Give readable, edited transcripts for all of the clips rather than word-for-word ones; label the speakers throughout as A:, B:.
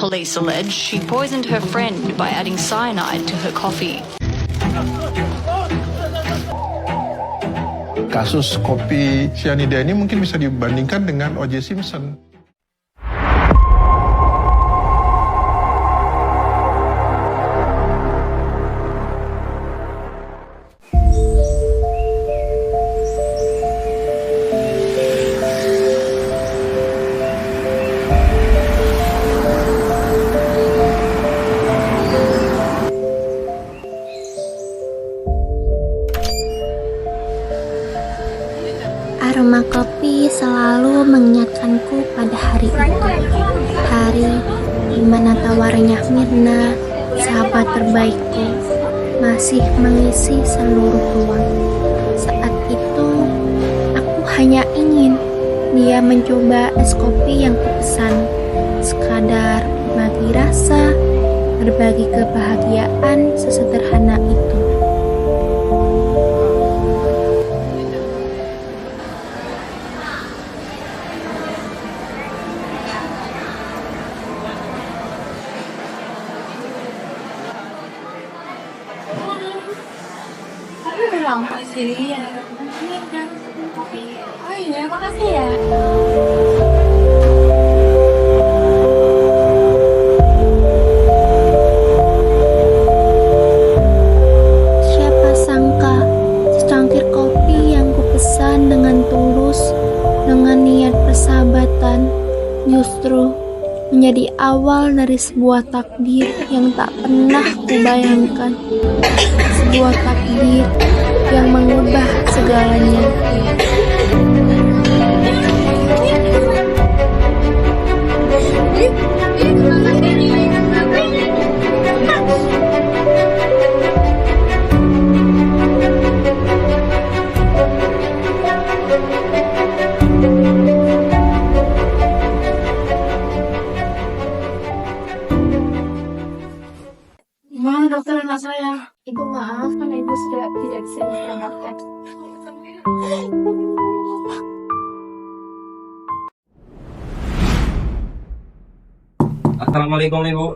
A: Police allege she poisoned her friend by adding cyanide to her coffee.
B: Kasus kopi cyanida ini mungkin bisa dibandingkan dengan O.J. Simpson.
C: Aroma kopi selalu mengingatkanku pada hari itu. Hari di mana tawarannya Mirna, sahabat terbaikku, masih mengisi seluruh ruang. Saat itu, aku hanya ingin dia mencoba es kopi yang kupesan, sekadar berbagi rasa, berbagi kebahagiaan sesederhana itu.
D: Bilang sih ya, ini kan kopi. Oh iya, makasih ya.
C: Siapa sangka secangkir kopi yang kupesan dengan tulus, dengan niat persahabatan, justru menjadi awal dari sebuah takdir yang tak pernah kubayangkan. Sebuah takdir yang mengubah segalanya.
D: Gimana dokter anak saya? Ibu maaf, karena ibu sudah tidak bisa diselamatkan.
E: Assalamualaikum Ibu.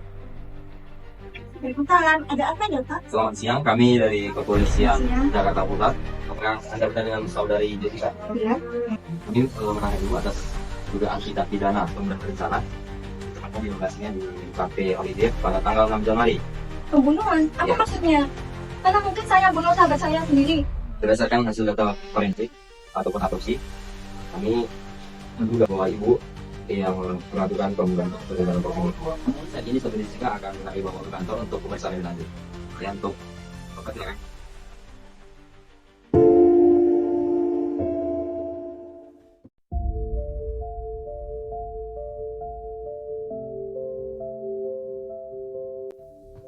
D: Waalaikumsalam. Ada apa ya Pak?
E: Selamat siang, kami dari Kepolisian Jakarta Pusat. Apakah Anda berada dengan saudari Jessica?
D: Iya.
E: Kami menangani Ibu atas dugaan tindak pidana pembunuhan berencana. Tepatnya di lokasinya di Cafe Holiday pada tanggal 6 Januari.
D: Pembunuhan? Apa
E: Ya.
D: maksudnya? Karena mungkin saya bunuh sahabat saya sendiri.
E: Berdasarkan hasil data forensik ataupun autopsi, kami menduga bahwa Ibu yang melakukan pembunuhan berencana tersebut. Saat ini saudari Jessica akan dibawa ke kantor untuk pemeriksaan lebih lanjut. Ya, untuk silakan.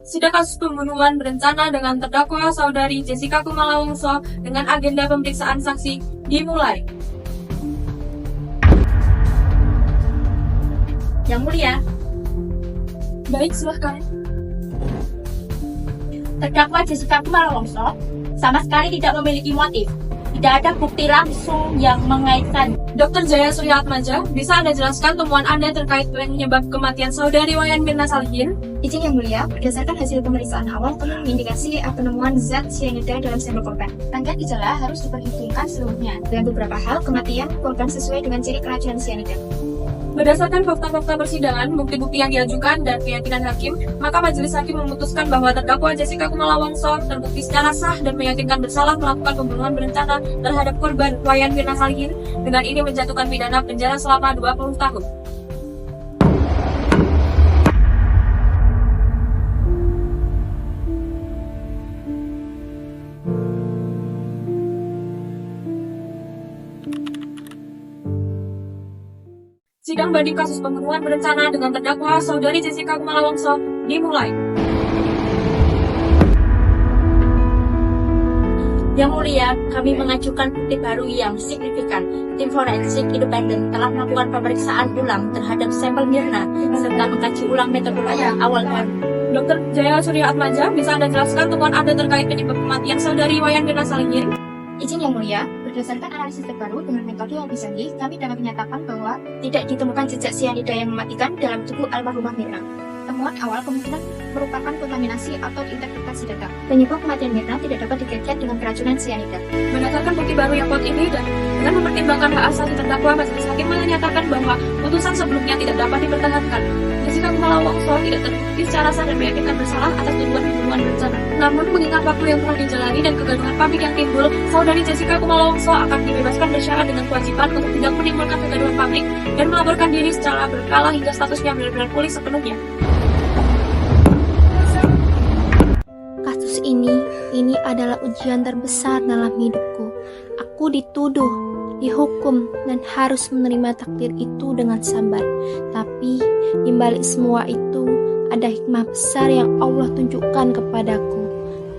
F: Sidang kasus pembunuhan berencana dengan terdakwa saudari Jessica Kumala Wongso dengan agenda pemeriksaan saksi dimulai.
D: Yang mulia,
F: Baik, silahkan.
D: terdakwa Jessica Kumala Wongso sama sekali tidak memiliki motif. Tidak ada bukti langsung yang mengaitkan.
F: Dr. Jaya Surya Atmaja, bisa Anda jelaskan temuan Anda terkait penyebab kematian saudari Wayan Mirna Salihin?
D: Izin yang mulia, berdasarkan hasil pemeriksaan awal telah mengindikasi penemuan zat cyanida dalam sampel korban. Rangkaian gejala harus diperhitungkan seluruhnya. Dan beberapa hal kematian korban sesuai dengan ciri keracunan cyanida.
F: Berdasarkan fakta-fakta persidangan, bukti-bukti yang diajukan, dan keyakinan hakim, maka majelis hakim memutuskan bahwa terdakwa Jessica Kumala Wongso terbukti secara sah dan meyakinkan bersalah melakukan pembunuhan berencana terhadap korban Wayan Mirna Salihin, dengan ini menjatuhkan pidana penjara selama 20 tahun. Sidang banding kasus pembunuhan berencana dengan terdakwa saudari Jessica Kumala Wongso dimulai.
D: Yang mulia, kami mengajukan bukti baru yang signifikan. Tim forensik independen telah melakukan pemeriksaan ulang terhadap sampel Mirna serta mengkaji ulang metodologi awal baru.
F: Dr. Jaya Surya Atmaja, bisa Anda jelaskan temuan Anda terkait penyebab kematian saudari Wayan Mirna Salihin?
D: Izin yang mulia, berdasarkan analisis terbaru dengan metode yang canggih, kami dapat menyatakan bahwa tidak ditemukan jejak cyanida yang mematikan dalam tubuh almarhumah Mirna. Temuan awal kemungkinan merupakan kontaminasi atau interpretasi data. Penyebab kematian Mirna tidak dapat dikaitkan dengan keracunan cyanida.
F: Berdasarkan bukti baru yang kuat ini dan dengan mempertimbangkan hak asasi terdakwa, majelis hakim menyatakan bahwa putusan sebelumnya tidak dapat dipertahankan. Jessica Kumala Wongso tidak terbukti secara sah dan meyakinkan bersalah atas tuduhan pembunuhan berencana. Namun, mengingat waktu yang telah dijalani dan kegaduhan publik yang timbul, saudari Jessica Kumala Wongso akan dibebaskan bersyarat dengan kewajiban untuk tidak menimbulkan kegaduhan publik dan melaporkan diri secara berkala hingga statusnya benar-benar pulih sepenuhnya.
C: Kasus ini adalah ujian terbesar dalam hidupku. Aku dituduh, dihukum, dan harus menerima takdir itu dengan sabar. Tapi, di balik semua itu, ada hikmah besar yang Allah tunjukkan kepadaku.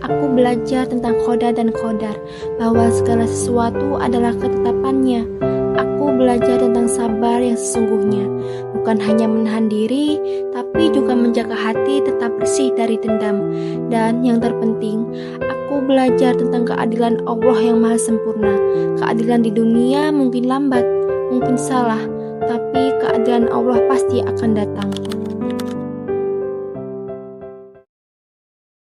C: Aku belajar tentang qada dan qadar, bahwa segala sesuatu adalah ketetapannya. Aku belajar tentang sabar yang sesungguhnya, bukan hanya menahan diri, tapi juga menjaga hati tetap bersih dari dendam. Dan yang terpenting, aku belajar tentang keadilan Allah yang maha sempurna. Keadilan di dunia mungkin lambat, mungkin salah, tapi keadilan Allah pasti akan datang.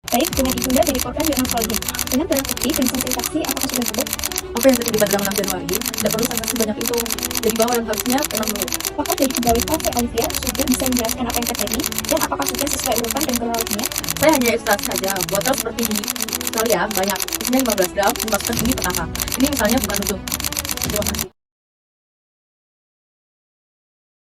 D: Baik, dengan ibunda dari korban Mirna Solihin. Dengan barang bukti dan saksi apakah sudah cukup?
G: Apa yang terjadi pada 6 Januari tidak perlu sangat sebanyak itu. Jadi bahwa yang harusnya tenang dulu.
D: Apakah dari pegawai Cafe Olivia sudah bisa menjelaskan apa yang terjadi dan apakah sudah sesuai urutan dan kronologinya?
G: Saya hanya ilustrasi saja. Botol seperti ini sekalian banyak. Isinya 15 gram, dimasukkan ini pertama. Ini misalnya bukan untuk. Terima kasih.